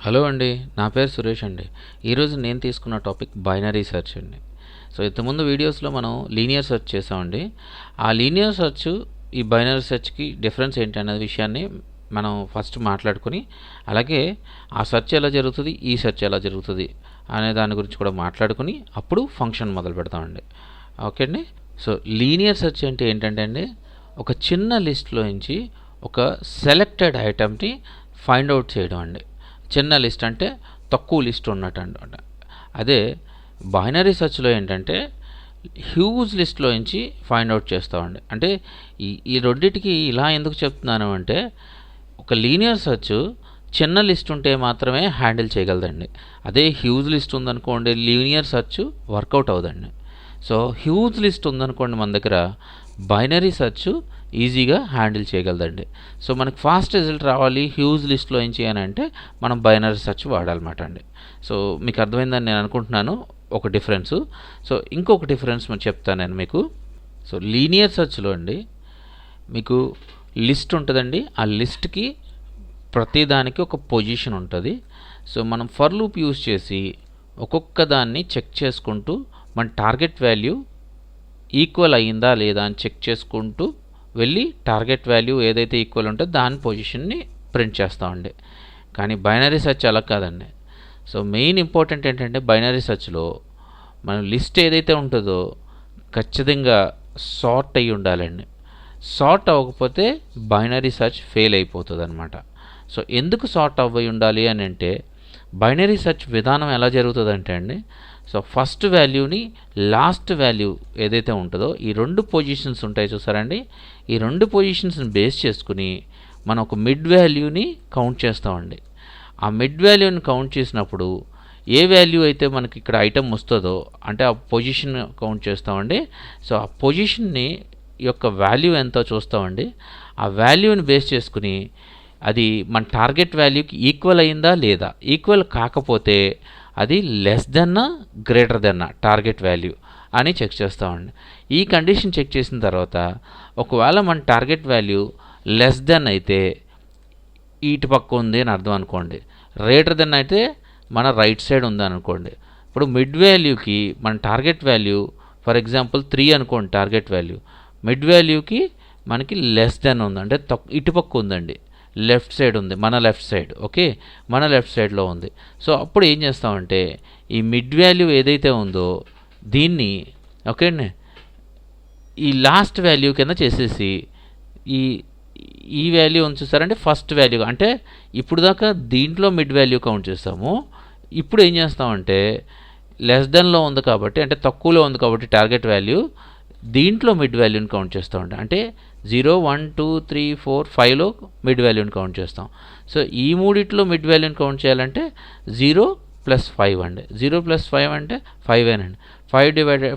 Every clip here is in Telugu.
హలో అండి. నా పేరు సురేష్ అండి. ఈరోజు నేను తీసుకున్న టాపిక్ బైనరీ సెర్చ్ అండి. సో ఇంతకుముందు వీడియోస్లో మనం లీనియర్ సెర్చ్ చేసామండి. ఆ లీనియర్ సెర్చ్ ఈ బైనరీ సెర్చ్కి డిఫరెన్స్ ఏంటి అనే విషయాన్ని మనం ఫస్ట్ మాట్లాడుకొని, అలాగే ఆ సెర్చ్ ఎలా జరుగుతుంది, ఈ సెర్చ్ ఎలా జరుగుతుంది అనే దాని గురించి కూడా మాట్లాడుకుని అప్పుడు ఫంక్షన్ మొదలు పెడతామండి. ఓకే అండి. సో లీనియర్ సెర్చ్ అంటే ఏంటంటే అండి, ఒక చిన్న లిస్ట్లో నుంచి ఒక సెలెక్టెడ్ ఐటమ్ని ఫైండ్ అవుట్ చేయడం అండి. చిన్న లిస్ట్ అంటే తక్కువ లిస్ట్ ఉన్నట్టు అనమాట. అదే బైనరీ సెర్చ్లో ఏంటంటే హ్యూజ్ లిస్ట్లో నుంచి ఫైండ్ అవుట్ చేస్తామండి. అంటే ఈ రెండింటికి ఇలా ఎందుకు చెప్తున్నాను అంటే, ఒక లీనియర్ సెర్చ్ చిన్న లిస్ట్ ఉంటే మాత్రమే హ్యాండిల్ చేయగలదండి. అదే హ్యూజ్ లిస్ట్ ఉందనుకోండి, లీనియర్ సెర్చ్ వర్కౌట్ అవ్వదండి. సో హ్యూజ్ లిస్ట్ ఉందనుకోండి మన దగ్గర, బైనరీ సెర్చ్ ఈజీగా హ్యాండిల్ చేయగలదండి. సో మనకు ఫాస్ట్ రిజల్ట్ రావాలి హ్యూజ్ లిస్ట్లో ఏం చేయాలంటే మనం బైనరీ సెర్చ్ వాడాలన్నమాట అండి. సో మీకు అర్థమైందని నేను అనుకుంటున్నాను ఒక డిఫరెన్సు. సో ఇంకొక డిఫరెన్స్ చెప్తాను నేను మీకు. సో లీనియర్ సెర్చ్లో అండి మీకు లిస్ట్ ఉంటుందండి. ఆ లిస్ట్కి ప్రతిదానికి ఒక పొజిషన్ ఉంటుంది. సో మనం ఫర్ లూప్ యూజ్ చేసి ఒక్కొక్క దాన్ని చెక్ చేసుకుంటూ మన టార్గెట్ వాల్యూ ఈక్వల్ అయ్యిందా లేదా అని చెక్ చేసుకుంటూ వెళ్ళి టార్గెట్ వాల్యూ ఏదైతే ఈక్వల్ ఉంటుందో దాని పొజిషన్ని ప్రింట్ చేస్తామండి. కానీ బైనరీ సెర్చ్ అలా కాదండి. సో మెయిన్ ఇంపార్టెంట్ ఏంటంటే బైనరీ సెర్చ్లో మనం లిస్ట్ ఏదైతే ఉంటుందో ఖచ్చితంగా సార్ట్ అయ్యి ఉండాలండి. సార్ట్ అవ్వకపోతే బైనరీ సెర్చ్ ఫెయిల్ అయిపోతుంది అనమాట. సో ఎందుకు సార్ట్ అవ్వి ఉండాలి అని అంటే, బైనరీ సెర్చ్ విధానం ఎలా జరుగుతుందంటే అండి, సో ఫస్ట్ వాల్యూని లాస్ట్ వాల్యూ ఏదైతే ఉంటుందో ఈ రెండు పొజిషన్స్ ఉంటాయి చూసారండి, ఈ రెండు పొజిషన్స్ని బేస్ చేసుకుని మనం ఒక మిడ్ వాల్యూని కౌంట్ చేస్తామండి. ఆ మిడ్ వాల్యూని కౌంట్ చేసినప్పుడు ఏ వాల్యూ అయితే మనకి ఇక్కడ ఐటమ్ వస్తుందో అంటే ఆ పొజిషన్ కౌంట్ చేస్తామండి. సో ఆ పొజిషన్ని యొక్క వాల్యూ ఎంతో చూస్తామండి. ఆ వాల్యూని బేస్ చేసుకుని అది మన టార్గెట్ వాల్యూకి ఈక్వల్ అయిందా లేదా, ఈక్వల్ కాకపోతే అది లెస్ దెన్నా గ్రేటర్ దెన్నా టార్గెట్ వాల్యూ అని చెక్ చేస్తామండి. ఈ కండిషన్ చెక్ చేసిన తర్వాత ఒకవేళ మన టార్గెట్ వాల్యూ లెస్ దెన్ అయితే ఇటు పక్క ఉంది అని అర్థం అనుకోండి, గ్రేటర్ దెన్ అయితే మన రైట్ సైడ్ ఉంది అనుకోండి. ఇప్పుడు మిడ్ వాల్యూకి మన టార్గెట్ వాల్యూ ఫర్ ఎగ్జాంపుల్ 3 అనుకోండి టార్గెట్ వాల్యూ, మిడ్ వాల్యూకి మనకి లెస్ దెన్ ఉంది అంటే ఇటుపక్క ఉందండి, లెఫ్ట్ సైడ్ ఉంది, మన లెఫ్ట్ సైడ్. ఓకే, మన లెఫ్ట్ సైడ్లో ఉంది. సో అప్పుడు ఏం చేస్తామంటే ఈ మిడ్ వాల్యూ ఏదైతే ఉందో దీన్ని ఓకే అండి ఈ లాస్ట్ వాల్యూ కింద చేసేసి ఈ ఈ వాల్యూ ఉంచుతారంటే ఫస్ట్ వాల్యూ, అంటే ఇప్పుడు దాకా దీంట్లో మిడ్ వాల్యూ కౌంట్ చేస్తాము. ఇప్పుడు ఏం చేస్తామంటే లెస్ దెన్లో ఉంది కాబట్టి, అంటే తక్కువలో ఉంది కాబట్టి టార్గెట్ వాల్యూ, దీంట్లో మిడ్ వాల్యూని కౌంట్ చేస్తామండి. అంటే 0 1 2 3 4 5లో మిడ్ వాల్యూని కౌంట్ చేస్తాం. సో ఈ మూడిట్లో మిడ్ వాల్యూని కౌంట్ చేయాలంటే 0 + 5 అండి. 0 + 5 అంటే 5 అండి.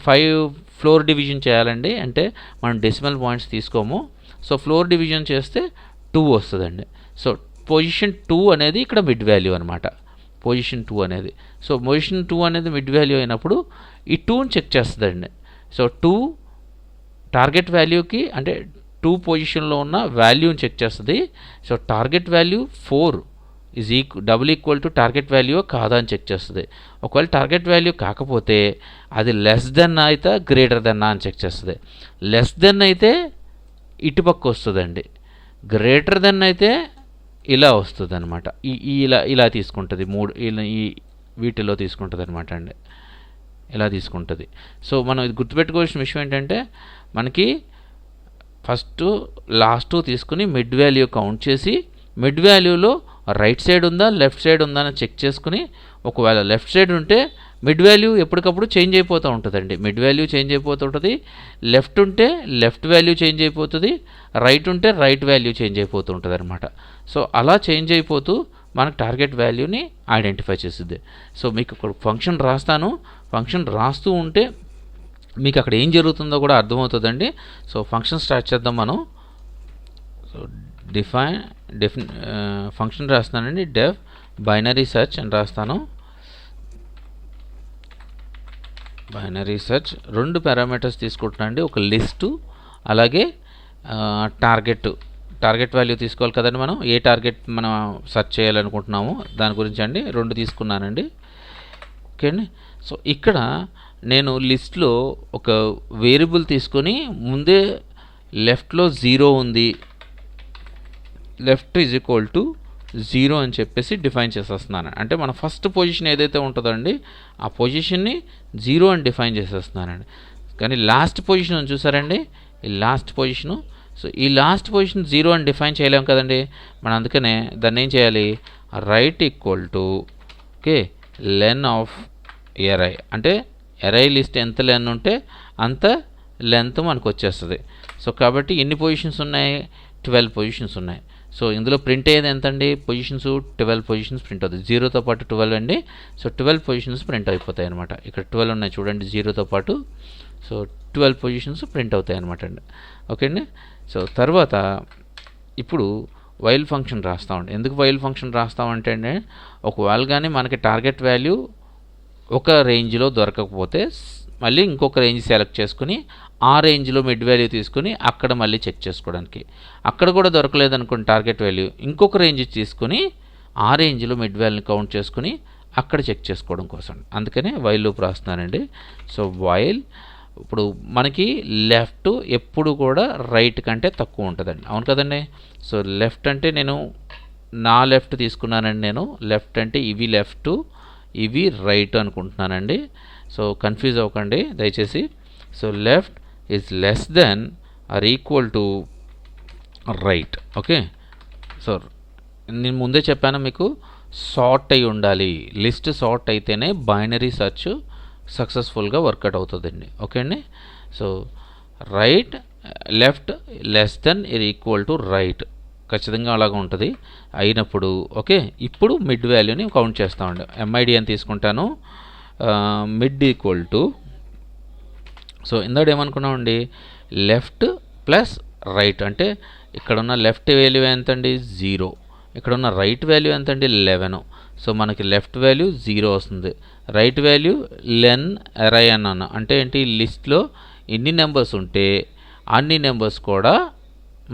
5 ఫ్లోర్ డివిజన్ చేయాలండి, అంటే మనం డెసిమల్ పాయింట్స్ తీసుకోము. సో ఫ్లోర్ డివిజన్ చేస్తే 2 వస్తుందండి. సో పొజిషన్ 2 అనేది ఇక్కడ మిడ్ వాల్యూ అనమాట. పొజిషన్ 2 అనేది, సో పొజిషన్ 2 అనేది మిడ్ వాల్యూ అయినప్పుడు ఈ 2ని చెక్ చేస్తుందండి. సో 2 టార్గెట్ వాల్యూకి అంటే 2 పొజిషన్లో ఉన్న వాల్యూని చెక్ చేస్తుంది. So target value 4 equal to target value కాదా అని చెక్ చేస్తుంది. ఒకవేళ టార్గెట్ వాల్యూ కాకపోతే అది లెస్ దెన్ అయితే గ్రేటర్ దెన్ అని చెక్ చేస్తుంది. లెస్ దెన్ అయితే ఇటుపక్క వస్తుందండి, గ్రేటర్ దెన్ అయితే ఇలా వస్తుంది అనమాట. ఇలా తీసుకుంటుంది, ఈ వీటిలో తీసుకుంటుంది అనమాట అండి, ఇలా తీసుకుంటుంది. సో మనం ఇది గుర్తుపెట్టుకోవాల్సిన విషయం ఏంటంటే, మనకి ఫస్ట్ లాస్ట్ తీసుకుని మిడ్ వాల్యూ కౌంట్ చేసి మిడ్ వాల్యూలో రైట్ సైడ్ ఉందా లెఫ్ట్ సైడ్ ఉందా అని చెక్ చేసుకుని, ఒకవేళ లెఫ్ట్ సైడ్ ఉంటే మిడ్ వాల్యూ ఎప్పటికప్పుడు చేంజ్ అయిపోతూ ఉంటుందండి. మిడ్ వాల్యూ చేంజ్ అయిపోతూ ఉంటుంది. లెఫ్ట్ ఉంటే లెఫ్ట్ వాల్యూ చేంజ్ అయిపోతుంది, రైట్ ఉంటే రైట్ వాల్యూ చేంజ్ అయిపోతూ ఉంటుంది అనమాట. సో అలా చేంజ్ అయిపోతూ మనకు టార్గెట్ వాల్యూని ఐడెంటిఫై చేస్తుంది. సో మీకు ఒక ఫంక్షన్ రాస్తాను, ఫంక్షన్ రాస్తూ ఉంటే మీకు అక్కడ ఏం జరుగుతుందో కూడా అర్థమవుతుందండి. సో ఫంక్షన్ స్టార్ట్ చేద్దాం మనం. సో ఫంక్షన్ రాస్తానండి, డెఫ్ బైనరీ సెర్చ్ అని రాస్తాను. బైనరీ సెర్చ్ 2 పారామీటర్స్ తీసుకుంటున్నానండి, ఒక లిస్టు అలాగే టార్గెట్ టార్గెట్ వాల్యూ తీసుకోవాలి కదండి. మనం ఏ టార్గెట్ మనం సెర్చ్ చేయాలనుకుంటున్నామో దాని గురించి అండి 2 తీసుకున్నానండి. ఓకే అండి. సో ఇక్కడ నేను లిస్ట్లో ఒక వేరియబుల్ తీసుకొని ముందే లెఫ్ట్లో 0 ఉంది, లెఫ్ట్ ఈజ్ ఈక్వల్ టు 0 అని చెప్పేసి డిఫైన్ చేసేస్తున్నాను. అంటే మన ఫస్ట్ పొజిషన్ ఏదైతే ఉంటుందో అండి ఆ పొజిషన్ని 0 అని డిఫైన్ చేసేస్తున్నానండి. కానీ లాస్ట్ పొజిషన్ చూసారండి, ఈ లాస్ట్ పొజిషను. సో ఈ లాస్ట్ పొజిషన్ 0 అని డిఫైన్ చేయలేము కదండి మనం. అందుకనే దాన్ని ఏం చేయాలి, right equal to okay len of array. అంటే ఎరై లిస్ట్ ఎంత లెన్ ఉంటే అంత లెంత్ మనకు వచ్చేస్తుంది. సో కాబట్టి ఎన్ని పొజిషన్స్ ఉన్నాయి, 12 పొజిషన్స్ ఉన్నాయి. సో ఇందులో ప్రింట్ అయ్యేది ఎంత అండి, పొజిషన్స్ 12 పొజిషన్స్ ప్రింట్ అవుతుంది. 0తో పాటు 12 అండి. సో 12 పొజిషన్స్ ప్రింట్ అయిపోతాయి అనమాట. ఇక్కడ 12 ఉన్నాయి చూడండి 0తో పాటు. సో 12 పొజిషన్స్ ప్రింట్ అవుతాయి అనమాట అండి. ఓకే అండి. సో తర్వాత ఇప్పుడు వైల్ ఫంక్షన్ రాస్తామండి. ఎందుకు వైల్ ఫంక్షన్ రాస్తామంటే అండి, ఒకవేళ కానీ మనకి టార్గెట్ వాల్యూ ఒక రేంజ్లో దొరకకపోతే మళ్ళీ ఇంకొక రేంజ్ సెలెక్ట్ చేసుకుని ఆ రేంజ్లో మిడ్ వాల్యూ తీసుకుని అక్కడ మళ్ళీ చెక్ చేసుకోవడానికి, అక్కడ కూడా దొరకలేదు అనుకోండి టార్గెట్ వాల్యూ, ఇంకొక రేంజ్ తీసుకుని ఆ రేంజ్లో మిడ్ వాల్యూని కౌంట్ చేసుకుని అక్కడ చెక్ చేసుకోవడం కోసం. అందుకనే వైల్ లూప్ రాస్తున్నానండి. సో వైల్ ఇప్పుడు మనకి లెఫ్ట్ ఎప్పుడు కూడా రైట్ కంటే తక్కువ ఉంటుందండి, అవును కదండి. సో లెఫ్ట్ అంటే నేను నా లెఫ్ట్ తీసుకున్నానండి. నేను లెఫ్ట్ అంటే ఇవి లెఫ్ట్, ఇవి రైట్ అనుకుంటున్నానండి. సో కన్ఫ్యూజ్ అవ్వకండి దయచేసి. So left is less than or equal to right. Okay. So నేను ముందే చెప్పాను మీకు, సార్ట్ అయి ఉండాలి. లిస్ట్ సార్ట్ అయితేనే బైనరీ సెర్చ్ సక్సెస్ఫుల్గా వర్కౌట్ అవుతుందండి. ఓకే అండి. So right left less than or equal to right, ఖచ్చితంగా అలాగ ఉంటుంది అయినప్పుడు. ఓకే. ఇప్పుడు మిడ్ వాల్యూని కౌంట్ చేస్తామండి. ఎంఐడి అని తీసుకుంటాను, మిడ్ ఈక్వల్ టు. సో ఇందాక ఏమనుకున్నామండి, లెఫ్ట్ ప్లస్ రైట్. అంటే ఇక్కడున్న లెఫ్ట్ వాల్యూ ఎంత అండి 0, ఇక్కడున్న రైట్ వాల్యూ ఎంత అండి 11. సో మనకి లెఫ్ట్ వాల్యూ 0 వస్తుంది, రైట్ వాల్యూ లెన్ అరై అన్నాను. అంటే ఏంటి, లిస్ట్లో ఎన్ని నెంబర్స్ ఉంటే అన్ని నెంబర్స్ కూడా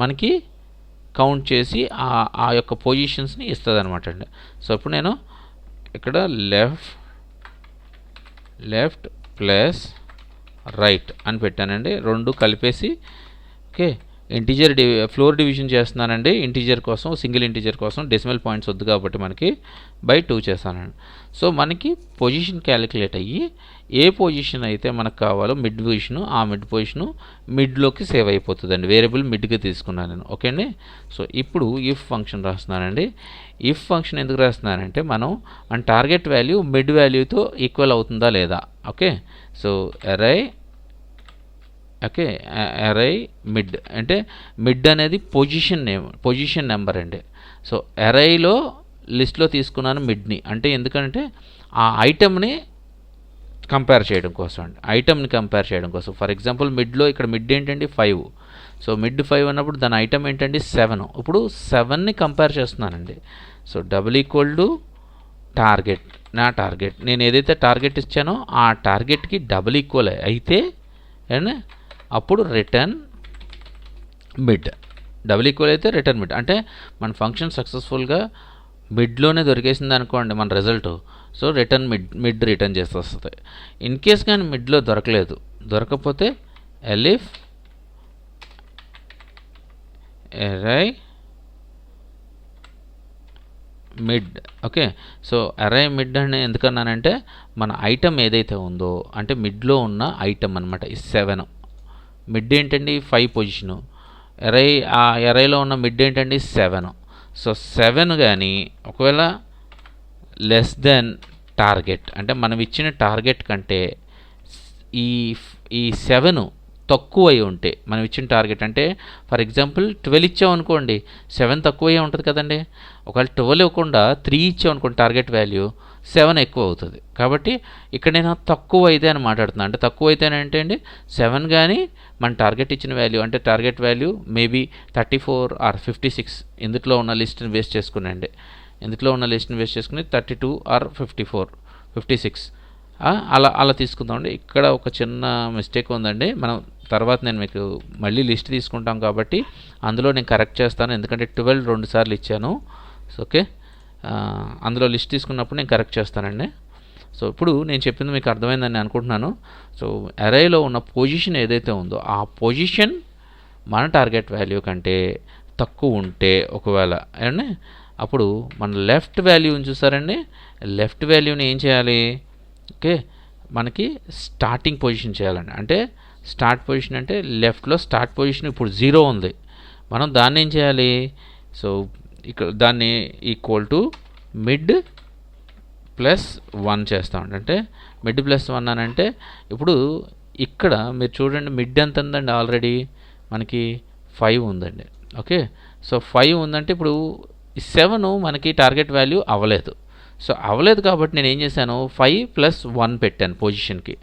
మనకి కౌంట్ చేసి ఆ యొక్క పొజిషన్స్ని ఇస్తుంది అనమాట అండి. సో ఇప్పుడు నేను ఇక్కడ లెఫ్ట్ ప్లస్ రైట్ అని పెట్టానండి, 2 కలిపేసి. ఓకే. ఇంటీజర్ ఫ్లోర్ డివిజన్ చేస్తున్నానండి. ఇంటీజర్ కోసం, సింగిల్ ఇంటీజర్ కోసం డెసిమల్ పాయింట్స్ వద్దు కాబట్టి మనకి బై 2 చేస్తానండి. సో మనకి పొజిషన్ క్యాలిక్యులేట్ అయ్యి ఏ పొజిషన్ అయితే మనకు కావాలో మిడ్ పొజిషను, ఆ మిడ్ పొజిషను మిడ్లోకి సేవ్ అయిపోతుందండి. వేరియబుల్ మిడ్గా తీసుకున్నాను నేను. ఓకే అండి. సో ఇప్పుడు ఇఫ్ ఫంక్షన్ రాస్తున్నానండి. ఇఫ్ ఫంక్షన్ ఎందుకు రాస్తున్నానంటే మనం మన టార్గెట్ వాల్యూ మిడ్ వాల్యూతో ఈక్వల్ అవుతుందా లేదా. ఓకే. సో అరై మిడ్ అంటే మిడ్ అనేది పొజిషన్ నెంబర్ అండి. సో అరైలో లిస్ట్లో తీసుకున్నాను మిడ్ని. అంటే ఎందుకంటే ఆ ఐటమ్ని కంపేర్ చేయడం కోసం అండి. ఫర్ ఎగ్జాంపుల్ మిడ్లో ఇక్కడ మిడ్ ఏంటండి 5. సో మిడ్ 5 అన్నప్పుడు దాని ఐటమ్ ఏంటండి 7. ఇప్పుడు 7ని కంపేర్ చేస్తున్నానండి. So double equal to target, నా టార్గెట్ నేను ఏదైతే టార్గెట్ ఇచ్చానో ఆ టార్గెట్కి డబుల్ ఈక్వల్ అయితే అండ్ అప్పుడు రిటర్న్ మిడ్. డబుల్ ఈక్వల్ అయితే రిటర్న్ మిడ్. అంటే మన ఫంక్షన్ సక్సెస్ఫుల్గా మిడ్లోనే దొరికేసింది అనుకోండి మన result. So return mid return చేసి వస్తుంది. ఇన్ కేస్ కానీ మిడ్లో దొరకపోతే ఎలిఫ్ Arai mid. Okay. So Arai mid అని ఎందుకన్నానంటే మన ఐటమ్ ఏదైతే ఉందో అంటే మిడ్లో ఉన్న ఐటమ్ అనమాట ఈ 7. మిడ్ ఏంటండి 5 పొజిషను, ఆ ఎరైలో ఉన్న మిడ్ ఏంటండి 7. సో 7 కానీ ఒకవేళ లెస్ దెన్ టార్గెట్ అంటే మనం ఇచ్చిన టార్గెట్ కంటే ఈ 7 తక్కువ అయి ఉంటే, మనం ఇచ్చిన టార్గెట్ అంటే ఫర్ ఎగ్జాంపుల్ 12 ఇచ్చామనుకోండి 7 తక్కువ అయ్యే ఉంటుంది కదండి. ఒకవేళ 12 ఇవ్వకుండా 3 ఇచ్చామనుకోండి టార్గెట్ వాల్యూ 7 ఎక్కువ అవుతుంది. కాబట్టి ఇక్కడ నేను తక్కువ అయితే అని మాట్లాడుతున్నాను. అంటే తక్కువ అయితే అంటే అండి 7 కానీ మన టార్గెట్ ఇచ్చిన వాల్యూ అంటే టార్గెట్ వాల్యూ మేబీ 34 ఆర్ 56 ఇందులో ఉన్న లిస్ట్ని బేస్ చేసుకుని 32 ఆర్ 54 56 అలా తీసుకుందామండి. ఇక్కడ ఒక చిన్న మిస్టేక్ ఉందండి. మనం తర్వాత నేను మీకు మళ్ళీ లిస్ట్ తీసుకుంటాం కాబట్టి అందులో నేను కరెక్ట్ చేస్తాను, ఎందుకంటే 12 2 సార్లు ఇచ్చాను. సో ఓకే, అందులో లిస్ట్ తీసుకున్నప్పుడు నేను కరెక్ట్ చేస్తానండి. సో ఇప్పుడు నేను చెప్పింది మీకు అర్థమైందని అనుకుంటున్నాను. సో అరేలో ఉన్న పొజిషన్ ఏదైతే ఉందో ఆ పొజిషన్ మన టార్గెట్ వాల్యూ కంటే తక్కువ ఉంటే ఒకవేళ ఏమండి, అప్పుడు మన లెఫ్ట్ వాల్యూని చూసారండి, లెఫ్ట్ వాల్యూని ఏం చేయాలి, ఓకే, మనకి స్టార్టింగ్ పొజిషన్ చేయాలండి. అంటే స్టార్ట్ పొజిషన్ అంటే లెఫ్ట్లో స్టార్ట్ పొజిషన్ ఇప్పుడు 0 ఉంది, మనం దాన్ని ఏం చేయాలి, సో ఇక్కడ దాన్ని ఈక్వల్ టు మిడ్ +1 చేస్తామండి. అంటే మిడ్ +1 అని అంటే ఇప్పుడు ఇక్కడ మీరు చూడండి మిడ్ ఎంత ఉందండి, ఆల్రెడీ మనకి 5 ఉందండి. ఓకే, సో 5 ఉందంటే ఇప్పుడు 7 మనకి టార్గెట్ వాల్యూ అవ్వలేదు. సో అవ్వలేదు కాబట్టి నేను ఏం చేశాను, 5 + 1 పెట్టాను పొజిషన్కి,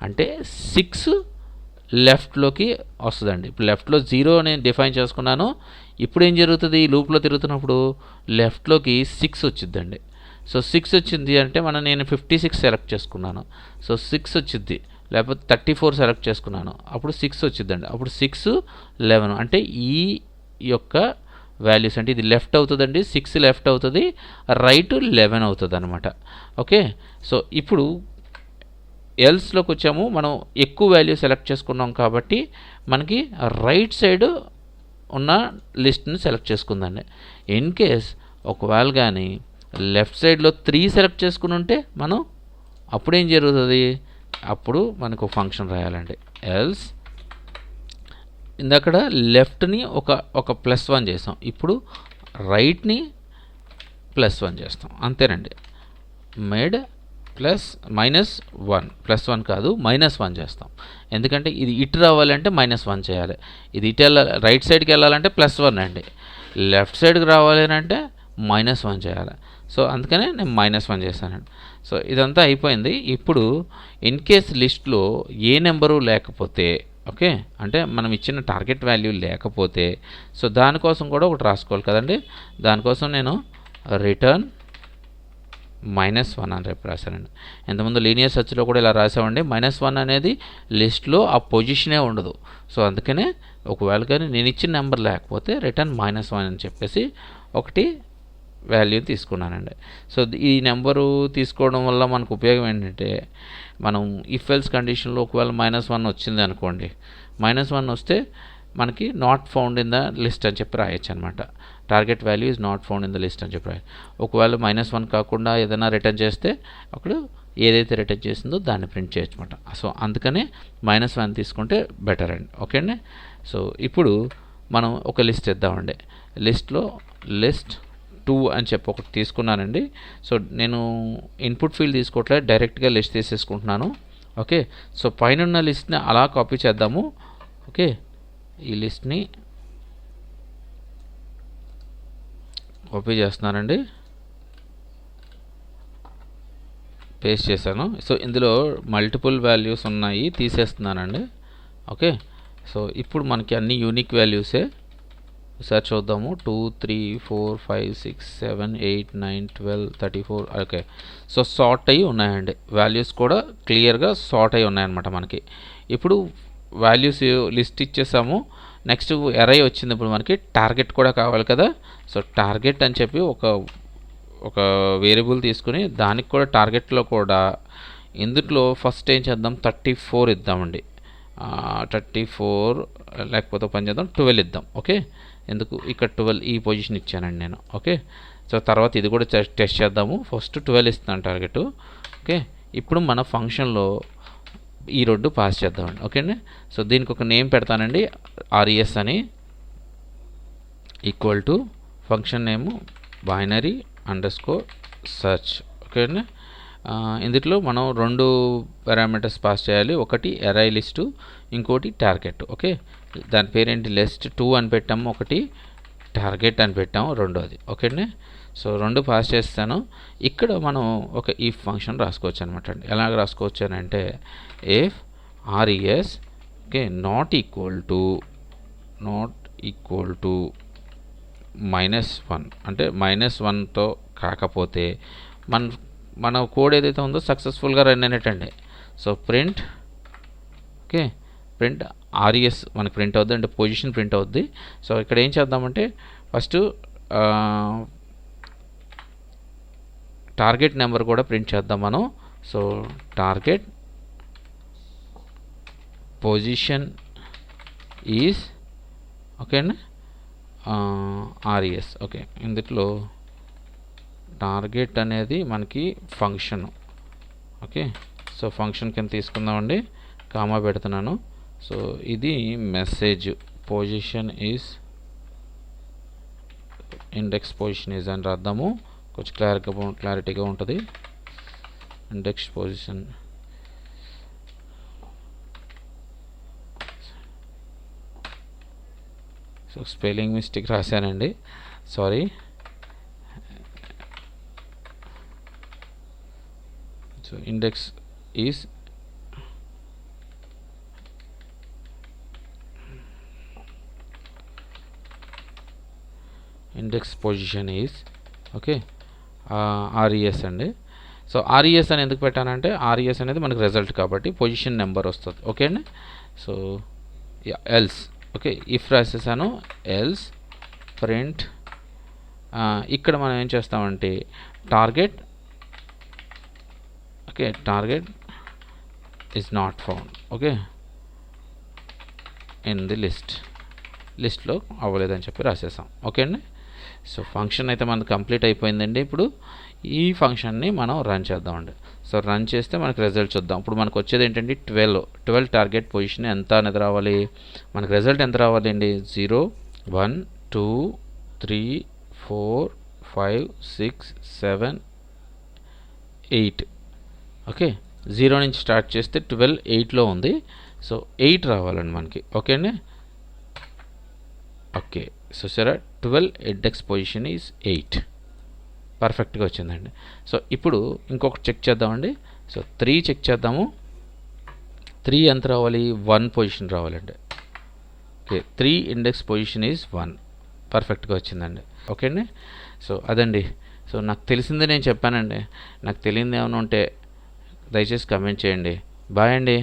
అంటే 6 లెఫ్ట్లోకి వస్తుందండి. ఇప్పుడు లెఫ్ట్లో 0 నేను డిఫైన్ చేసుకున్నాను. ఇప్పుడు ఏం జరుగుతుంది, లూప్లో తిరుగుతున్నప్పుడు లెఫ్ట్లోకి 6 వచ్చిందండి. సో 6 వచ్చింది అంటే నేను 56 సెలెక్ట్ చేసుకున్నాను, సో 6 వచ్చింది. లేకపోతే 34 సెలెక్ట్ చేసుకున్నాను, అప్పుడు 6 వచ్చిందండి. అప్పుడు 6 11 అంటే ఈ యొక్క వాల్యూస్ అంటే ఇది లెఫ్ట్ అవుతుందండి, 6 లెఫ్ట్ అవుతుంది, రైట్ 11 అవుతుంది అనమాట. ఓకే, సో ఇప్పుడు ఎల్స్లోకి వచ్చాము, మనం ఎక్కువ వాల్యూ సెలెక్ట్ చేసుకున్నాం కాబట్టి మనకి రైట్ సైడ్ ఉన్న లిస్ట్ని సెలెక్ట్ చేసుకుందండి. ఇన్ కేస్ ఒకవేళ కానీ లెఫ్ట్ సైడ్లో 3 సెలెక్ట్ చేసుకుని ఉంటే మనం అప్పుడు ఏం జరుగుతుంది, అప్పుడు మనకు ఫంక్షన్ రాయాలండి. ఎల్స్ ఇందక్కడ లెఫ్ట్ని ఒక +1 చేస్తాం, ఇప్పుడు రైట్ని +1 చేస్తాం, అంతేనండి. మేడ్ -1 +1 కాదు -1 చేస్తాం, ఎందుకంటే ఇది ఇటు రావాలంటే -1 చేయాలి, ఇది ఇటు రైట్ సైడ్కి వెళ్ళాలంటే +1 అండి, లెఫ్ట్ సైడ్కి రావాలి అంటే -1 చేయాలి. సో అందుకనే నేను -1 చేశానండి. సో ఇదంతా అయిపోయింది. ఇప్పుడు ఇన్ కేస్ లిస్ట్లో ఏ నెంబరు లేకపోతే, ఓకే, అంటే మనం ఇచ్చిన టార్గెట్ వాల్యూ లేకపోతే, సో దానికోసం కూడా ఒకటి రాసుకోవాలి కదండి. దానికోసం నేను రిటర్న్ -1 అని రేపు రాశానండి. ఇంతకుముందు లీనియర్ సెర్చ్లో కూడా ఇలా రాసామండి. -1 అనేది లిస్ట్లో ఆ పొజిషనే ఉండదు. సో అందుకనే ఒకవేళ కానీ నేను ఇచ్చిన నెంబర్ లేకపోతే రిటర్న్ -1 అని చెప్పేసి ఒకటి వాల్యూ తీసుకున్నానండి. సో ఈ నెంబరు తీసుకోవడం వల్ల మనకు ఉపయోగం ఏంటంటే, మనం ఇఫ్ ఎల్స్ కండిషన్లో ఒకవేళ -1 వచ్చింది అనుకోండి, -1 వస్తే మనకి not found in the list అని చెప్పి రాయొచ్చు అనమాట. Target value is not found in the list అని చెప్పి రాయొచ్చు. ఒకవేళ -1 కాకుండా ఏదైనా రిటర్న్ చేస్తే అప్పుడు ఏదైతే రిటర్న్ చేసిందో దాన్ని ప్రింట్ చేయొచ్చు అనమాట. సో అందుకనే -1 తీసుకుంటే బెటర్ అండి. ఓకే అండి. సో ఇప్పుడు మనం ఒక లిస్ట్ ఇద్దామండి. లిస్ట్లో లిస్ట్ 2 అని చెప్పి ఒకటి తీసుకున్నానండి. సో నేను ఇన్పుట్ ఫీల్డ్ తీసుకోవట్లేదు, డైరెక్ట్గా లిస్ట్ తీసేసుకుంటున్నాను. ఓకే, సో పైన ఉన్న లిస్ట్ని అలా కాపీ చేద్దాము. ఓకే, ఈ లిస్ట్ని కాపీ చేస్తున్నానండి, పేస్ట్ చేశాను. సో ఇందులో మల్టిపుల్ వాల్యూస్ ఉన్నాయి, తీసేస్తున్నానండి. ఓకే, సో ఇప్పుడు మనకి అన్ని యూనిక్ వాల్యూసే. ఒకసారి చూద్దాము. 2 3 4 5 6 7 8 9 12 34. ఓకే, సో సార్ట్ అయ్యి ఉన్నాయండి, వాల్యూస్ కూడా క్లియర్గా సార్ట్ అయ్యి ఉన్నాయన్నమాట మనకి. ఇప్పుడు వాల్యూస్ లిస్ట్ ఇచ్చేసాము. నెక్స్ట్ ఎరై వచ్చింది. ఇప్పుడు మనకి టార్గెట్ కూడా కావాలి కదా. సో టార్గెట్ అని చెప్పి ఒక వేరియబుల్ తీసుకుని దానికి కూడా టార్గెట్లో కూడా ఇందులో ఫస్ట్ ఏం చేద్దాం, 34 ఇద్దామండి. 34 లేకపోతే పని చేద్దాం, 12 ఇద్దాం. ఓకే, ఎందుకు ఇక్కడ 12 ఈ పొజిషన్ ఇచ్చానండి నేను. ఓకే, సో తర్వాత ఇది కూడా టెస్ట్ చేద్దాము. ఫస్ట్ 12 ఇస్తున్నాను టార్గెట్. ఓకే, ఇప్పుడు మన ఫంక్షన్లో ఈ 2 పాస్ చేద్దామండి. ఓకే అండి. సో దీనికి ఒక నేమ్ పెడతానండి, RES అని, equal to function name binary_search. Okay అండి. ఇందులో మనం 2 పారామీటర్స్ పాస్ చేయాలి, ఒకటి అర్రే లిస్టు, ఇంకోటి టార్గెట్. ఓకే, దాని పేరేంటి, లిస్ట్ 2 అని పెట్టాము, ఒకటి టార్గెట్ అని పెట్టాము, రెండోది. ఓకే అండి. సో 2 పాస్ చేస్తాను. ఇక్కడ మనం ఒక ఈఫ్ ఫంక్షన్ రాసుకోవచ్చు అనమాట అండి. ఎలాగ రాసుకోవచ్చు అని అంటే, if RES okay not equal to -1 అంటే -1తో కాకపోతే మన కోడ్ ఏదైతే ఉందో సక్సెస్ఫుల్గా రన్ అయినట్టండి. సో ప్రింట్ ఆర్ఈఎస్ మనకి ప్రింట్ అవుద్ది, అంటే పొజిషన్ ప్రింట్ అవుద్ది. సో ఇక్కడ ఏం చేద్దామంటే ఫస్ట్ టార్గెట్ నెంబర్ కూడా ప్రింట్ చేద్దాం మనం. So target position is okay అండి ఆర్ఈఎస్. ఓకే, ఇందులో టార్గెట్ అనేది మనకి ఫంక్షన్. ఓకే, సో ఫంక్షన్ కింద తీసుకుందామండి, కామా పెడుతున్నాను. సో ఇది message position is index position is అని రాద్దాము, కొంచెం క్లారిటీగా ఉంటుంది. Index position so spelling mistake రాశానండి, sorry. So index is index position is okay RES అండి. సో ఆర్ఈఎస్ అని ఎందుకు పెట్టానంటే ఆర్ఈఎస్ అనేది మనకి రిజల్ట్ కాబట్టి పొజిషన్ నెంబర్ వస్తుంది. ఓకే అండి. సో ఎల్స్ ఓకే ఇఫ్ రాసేసాను, ఎల్స్ ప్రింట్ ఇక్కడ మనం ఏం చేస్తామంటే target okay target is not found okay in the లిస్ట్లో అవ్వలేదని చెప్పి రాసేసాం. ఓకే అండి. సో ఫంక్షన్ అయితే మనకు కంప్లీట్ అయిపోయిందండి. ఇప్పుడు ఈ ఫంక్షన్ని మనం రన్ చేద్దామండి. సో రన్ చేస్తే మనకు రిజల్ట్ చూద్దాం. ఇప్పుడు మనకు వచ్చేది ఏంటంటే 12 టార్గెట్ పొజిషన్ ఎంత అనేది రావాలి, మనకు రిజల్ట్ ఎంత రావాలి అండి, 0 1 2 3 4 5 6 7 8. ఓకే, 0 నుంచి స్టార్ట్ చేస్తే 12 8లో ఉంది. సో 8 రావాలండి మనకి. ఓకే అండి. ఓకే, సో సరే 12 ఇండెక్స్ పొజిషన్ ఈజ్ 8 పర్ఫెక్ట్గా వచ్చిందండి. సో ఇప్పుడు ఇంకొకటి చెక్ చేద్దామండి. సో 3 చెక్ చేద్దాము. 3 ఎంత రావాలి, 1 పొజిషన్ రావాలండి. ఓకే, 3 ఇండెక్స్ పొజిషన్ ఈజ్ 1 పర్ఫెక్ట్గా వచ్చిందండి. ఓకే అండి. సో అదండి. సో నాకు తెలిసిందే నేను చెప్పానండి, నాకు తెలియదు ఏమైనా ఉంటే దయచేసి కమెంట్ చేయండి. బాయ్ అండి.